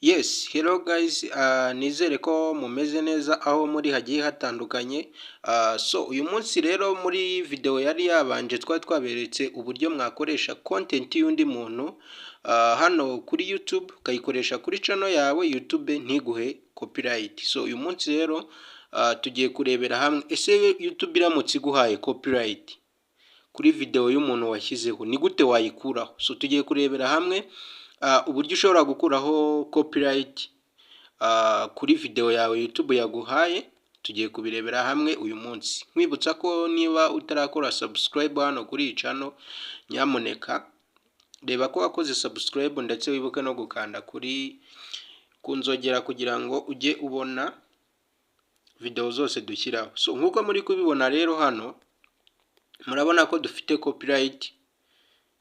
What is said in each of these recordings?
Yes, hello guys, nizere ko mumeze neza aho muri hagiye hatandukanye. So uyu munsi rero muri video yari yabanje twaberetse uburyo mwakoresha content y'undi muntu hano kuri YouTube ukayikoresha kuri channel yawe YouTube ntiguhe copyright. So uyu munsi rero tugiye kurebera hamwe ese YouTube iramutse iguhaye copyright kuri video y'umuntu washyizeho ni gute wayikuraho. So tugiye kurebera hamwe uburyo ushobora gukuraho copyright kuri video yawe YouTube yaguhaye. Tugiye kubirebera hamwe uyu munsi. Nkwibutsa ko niba utarakora subscribe hano kuri iyi channel, nyamuneka reba ko wakoze subscribe ndetse wibuke no gukanda kuri kunzogera kugira ngo ujye ubona video zose dushyiraho. So nkuko muri kubibona rero hano murabona ko dufite copyright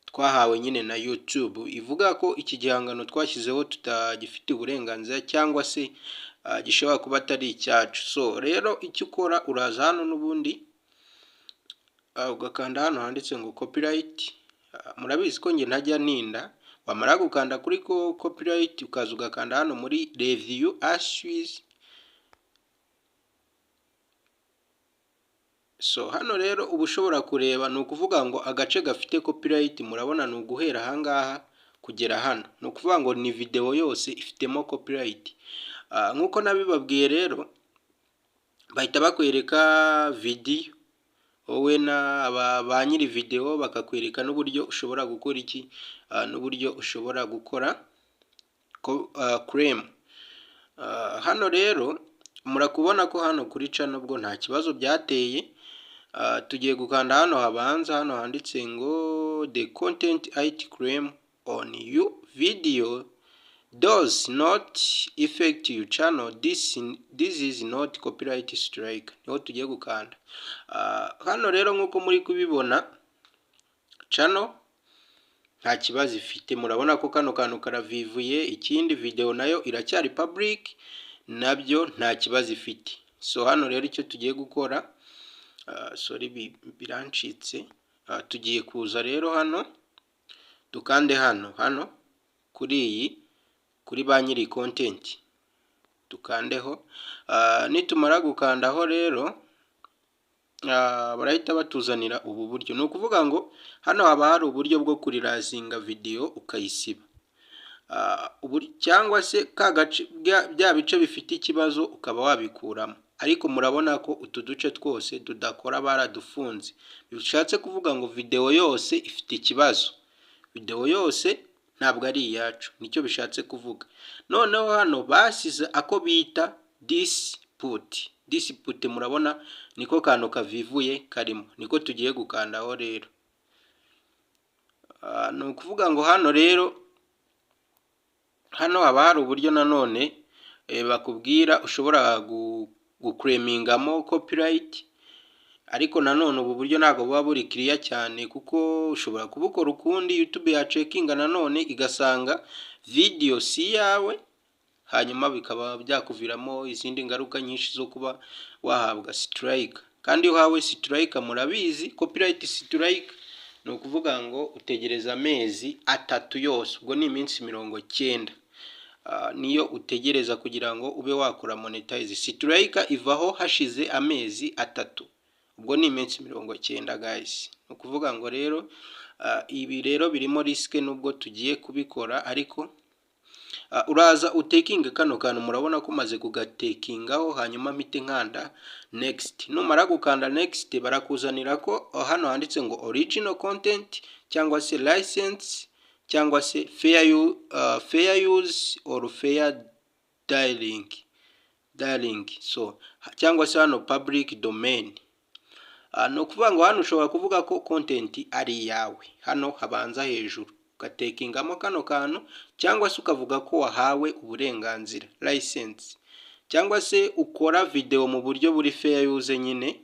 twahawe nyine na YouTube ivuga ko iki gihangano twashyizeho tutagifite uburenganzira cyangwa se gishobora kuba atari icyacu. So rero icyo ukora uraza hano n'ubundi ugakanda hano handitse ngo copyright. Murabizi ko nge ntajya ninda, wamara gukanda kuri copyright ukaza ugakanda hano muri review issues. So hano rero uba ushobora kureba ni ukuvuga ngo agace gafite copyright murabona ni uguhera ahangaha kugera hano, ni ukuvuga ngo ni video yose ifitemo copyright. Nkuko nabibabwiye rero bahita bakwereka video wowe na ba nyiri video bakakwereka n'uburyo ushobora gukora iki n'uburyo ushobora gukora claim. Hano rero murakubona ko hano kuri channel bwo nta kibazo byateye. Tugiye gukanda hano habanza hano handitse ngo the content IT claim on you video does not affect your channel, this is not copyright strike. Niho tugiye gukanda hano rero nkuko muri kubibona channel nta kibazo ifite. Murabona ko kano kantu karavivuye, ikindi video nayo iracyari public nabyo nta kibazo ifite. So hano rero icyo tugiye gukora sorry birancitse, tugiye kuza rero hano dukande hano kuri iyi kuri ba nyiri content dukandeho. Nitumara gukandaho rero barahita batuzanira ubu buryo. Ni ukuvuga ngo hano haba hari uburyo bwo kurirazinga video ukayisiba cyangwa se bya bice bifite ikibazo ukaba wabikuramo, ariko murabona ko utu duce twose tudakora baradufunze. Bishatse kuvuga ngo video yose ifite ikibazo, video yose ntabwo ari iyacu, nicyo bishatse kuvuga. Noneho hano basize ako bita dispute, murabona niko kantu kavivuye karimo, niko tugiye gukandaho rero. Ni ukuvuga ngo hano rero hano haba hari uburyo nanone bakubwira ushobora guclaimingamo copyright, ariko nanone ubu buryo ntabwo buba buri clear cyane kuko ushobora kubukora ukundi YouTube ya checkinga nanone igasanga video si yawe, hanyuma bikaba byakuviramo izindi ngaruka nyinshi zo kuba wahabwa strike. Kandi uhawe strike murabizi copyright strike ni ukuvuga ngo utegereza amezi 3 yose, ubwo ni iminsi 90 niyo utegereza kugira ngo ube wakora monetize. Strike ivaho hashize amezi 3, ubwo ni iminsi 90 guys. Ni ukuvuga ngo rero ibi rero birimo risk nubwo tugiye kubikora, ariko uraza utakinga kano kantu murabona ko maze kugatekingaho, hanyuma mpite nkanda next. Numara gukanda next barakuzanira ko hano handitse ngo original content cyangwa se license cyangwa se fair use or fair dialing, so cyangwa se hano public domain. No ukuvuga ngo hano ushobora kuvuga ko content ari yawe, hano habanza hejuru ugatekingamo kano kantu, cyangwa se ukavuga ko wahawe uburenganzira license, cyangwa se ukora video mu buryo buri fair use nyine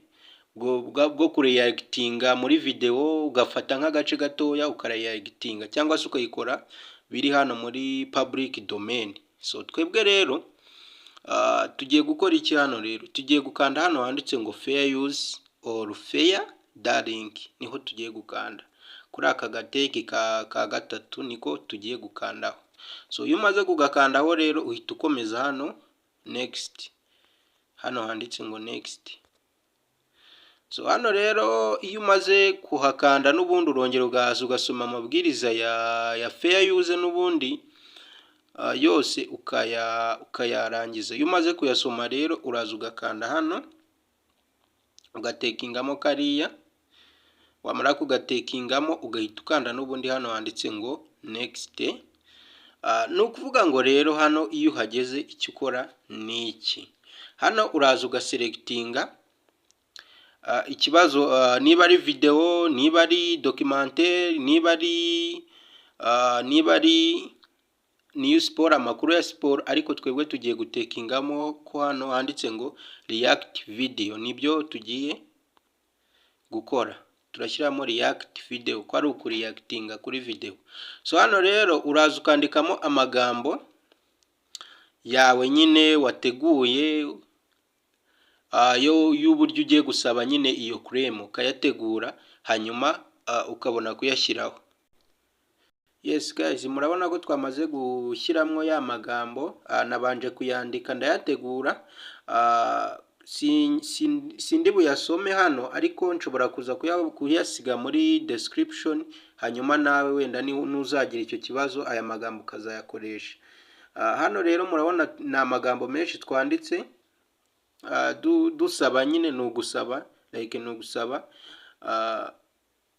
bwo kureactinga muri video, ugafata nk'agace gatoya ukareactinga, cyangwa se ukayikora biri hano muri public domain. So twebwe rero tugiye gukora iki hano rero, tugiye gukanda hano handitse ngo fair use or fair dialing, niho tugiye gukanda kuri aka gateki ka gatatu, niko tugiye gukandaho. So iyo umaze kugakandaho rero uhita ukomeza hano next, hano handitse ngo next. So hano rero iyo umaze kuhakanda n'ubundi urongera ugahaza ugasoma amabwiriza ya fair use n'ubundi yose ukayarangiza. Iyo umaze kuyasoma rero uraza ugakanda hano ugatekingamo kariya, wamara kugatekingamo ugahita ukanda n'ubundi hano handitse ngo next. Ni ukuvuga ngo rero hano iyo uhageze icyo ukora ni iki, hano uraza ugaselectinga ikibazo, niba ari video, niba ari documentaire, niba ari new sport, amakuru ya sport, ariko twebwe tugiye gutekingamo ko hano handitse ngo react video, nibyo tugiye gukora. Turashyiramo react video ko ari ukuriactinga kuri video. So hano rero uraza ukandikamo amagambo yawe nyine wateguye y'uburyo ugiye gusaba nyine iyo claim, ukayategura hanyuma ukabona kuyashyiraho. Yes guys, murabona ko twamaze gushyiramo ya magambo, nabanje kuyandika ndayategura. Sindi buyasome hano, ariko nshobora kuza kuyasiga muri description, hanyuma nawe wenda nuzagira icyo kibazo aya magambo ukazayakoresha. Hano rero murabona ni amagambo menshi twanditse, dusaba nyine ni ugusaba, like ni ugusaba.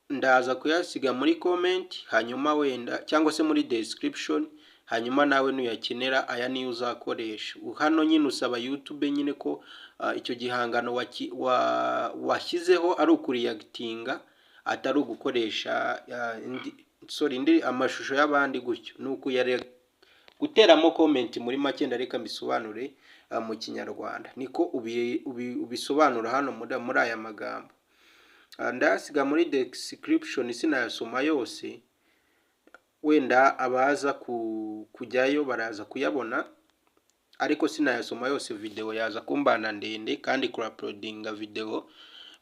Ndaza kuyasiga muri comment, hanyuma wenda cyangwa se muri description, hanyuma nawe nuyakenera aya niyo uzakoresha. Hano nyine usaba YouTube nyine ko icyo gihangano washyizeho ari ukuriactinga, atari ugukoresha amashusho y'abandi gutyo. Nuko guteramo comment muri make, ndareka mbisobanure mu Kinyarwanda, niko ubisobanura hano muri aya magambo. Ndasiga muri description, sinayasoma yose, wenda abaza kujyayo baraza kuyabona, ariko sinayasoma yose, video yaza kumbana ndende, kandi uploadinga video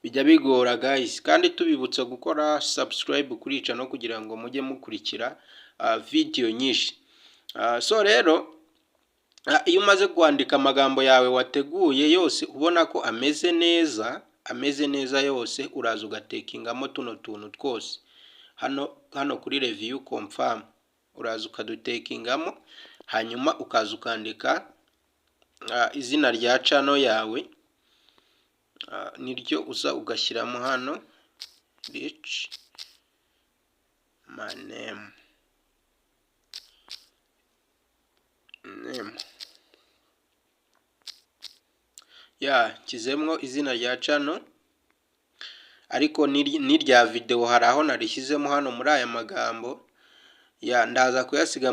bijya bigora guys. Kandi tubibutsa gukora subscribe kuri channel kugira ngo mujye mukurikira video nyinshi. So rero iyo umaze kwandika amagambo yawe wateguye yose ubona ko ameze neza yose, uraza ugatekingamo tuno tuntu twose hano kuri review confirm, uraza ukadutekingamo, hanyuma ukaza ukandika izina rya channel yawe, niryo uza ugashyiramo hano, rich my name. Kizemwo izina rya channel, ariko n'irya video hari aho narishyizemo hano muri aya magambo. Ndaza kuyasiga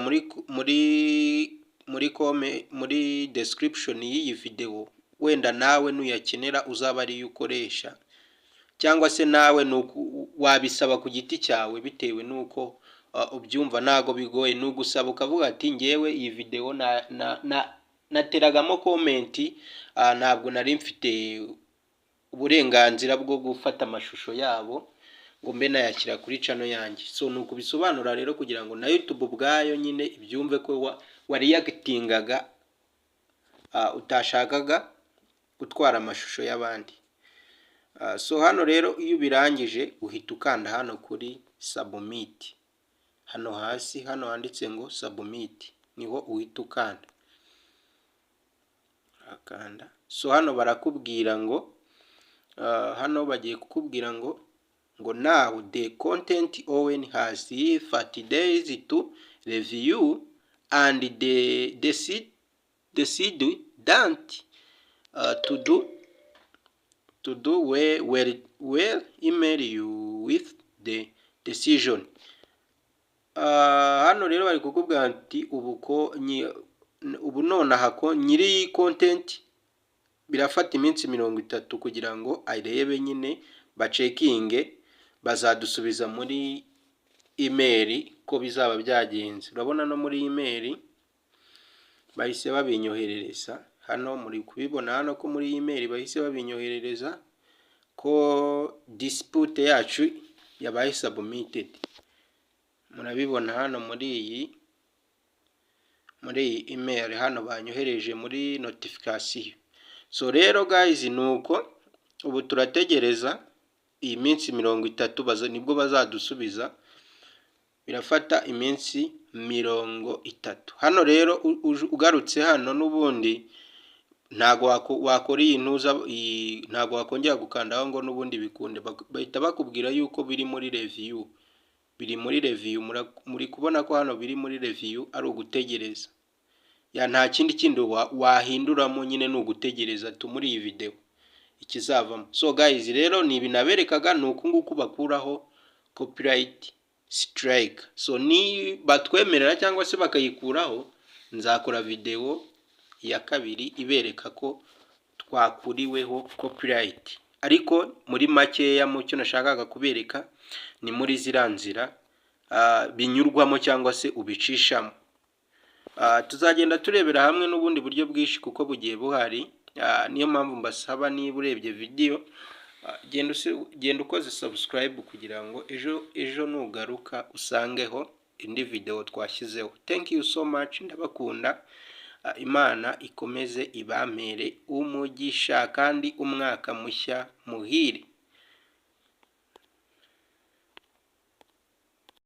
muri description y'iyi video, wenda nawe nuyakenera uzaba ari ukoresha, cyangwa se nawe wabisaba ku giti cyawe bitewe nuko ubyumva. Nago bigoye, nugusaba ukavuga ati ngewe iyi video nateragamo comment, ntabwo nari mfite uburenganzira bwo gufata amashusho yabo ngo mbe nayashyira kuri channel yanjye. So nuko bisobanura rero kugira ngo na YouTube ubwayo nyine ibyumve ko wariactingaga, utashakaga gutwara amashusho y'abandi. So hano rero iyo birangije uhita ukanda hano kuri submit, hano hasi hano handitse ngo submit, niho uhita ukanda. So hano barakubwira ngo hano bagiye kukubwira ngo now the content Owen has 30 days to review and decide that to do will email you with the decision. Hano rero bari kukubwira ati ubu nonaha ko nyiri content birafata iminsi 30 kugira ngo arebe nyine bacekinge, bazadusubiza muri email ko bizaba byagenze. Urabona no muri email bahise babinyoherereza, hano muri kubibona hano ko muri email bahise babinyoherereza ko dispute yacu yabaye submitted. Murabibona hano muri iyi muri iyi email hano banyohereje muri notification. So rero guys, nuko ubu turategereza iyi minsi 30 nibwo bazadusubiza, birafata iminsi 30. Hano rero ugarutse hano n'ubundi ntago wakora iyi ntuza, ntago wakongera gukandaho ngo n'ubundi bikunde, bahita bakubwira yuko biri muri review. Biri muri review, muri kubona ko hano biri muri review ari ugutegereza. Ya nta kindi wahinduramo, nyine ni ugutegereza muri iyi video ikizavamo. So guys, rero ni binaberekaga nuko nguko bakuraho copyright strike. So ni batwemerera cyangwa se bakayikuraho, nzakora video ya kabiri ibereka ko twakuriweho copyright. Ariko muri makeya mu cyo nashakaga kubereka ni muri ziranzira binyurwamo cyangwa se ubicishamo. Tuzagenda turebera hamwe n'ubundi buryo bwishi kuko bugiye buhari. Niyo mpamvu mbasaba niba urebye video genda ukoze subscribe kugira ngo ejo nugaruka usangeho indi video twashyizeho. Thank you so much, ndabakunda. Imana ikomeze ibamere umugisha kandi umwaka mushya muhire.